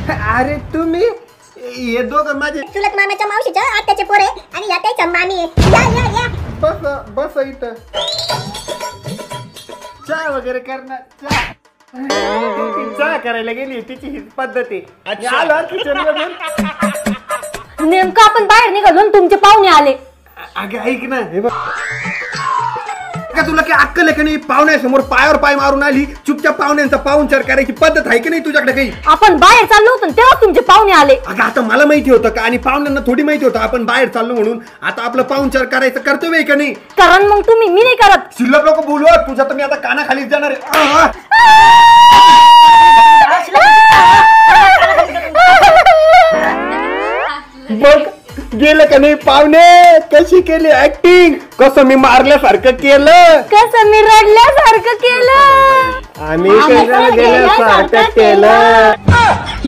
अरे तुम्ही हे दोघं माझे चुलत मामाच्या मावशीच्या आत्याचे पोरे आणि या त्याच्या मामी आहे. या या या बस बस इथं चहा वगैरे करणार. चहा करायला गेली तिची ही पद्धत आहे. आलो किचन मधून नेमकं आपण बाहेर निघालो आणि तुमचे पाहुणे आले. अगं ऐक ना हे बघ का तुला काय अक्कल आहे का नाही? पाहुण्यासमोर पायावर पाय मारून आली चुपचाप पाहुण्यांचा पाहुणचार करायची पद्धत आहे की नाही तुझ्याकडे काही? आपण बाहेर चाललो होतो तेव्हा तुमचे पाहुणे आले. अगं आता मला माहिती होतं का आणि पाहुण्यांना थोडी माहिती होतं आपण बाहेर चाललो म्हणून. आता आपलं पाहुणचार करायचं कर्तव्य आहे का नाही? कारण मग तुम्ही मी नाही करत. शिल्लक लोक बोलू तुझ्या तर मी आता कानाखालीच जाणार आहे. बघ गेलं का नाही पाहुणे कशी केली ऍक्टिंग. कसं मी मारल्यासारखं केलं कसं मी रडल्यासारखं केलं आणि गेल्यासारखं केलं.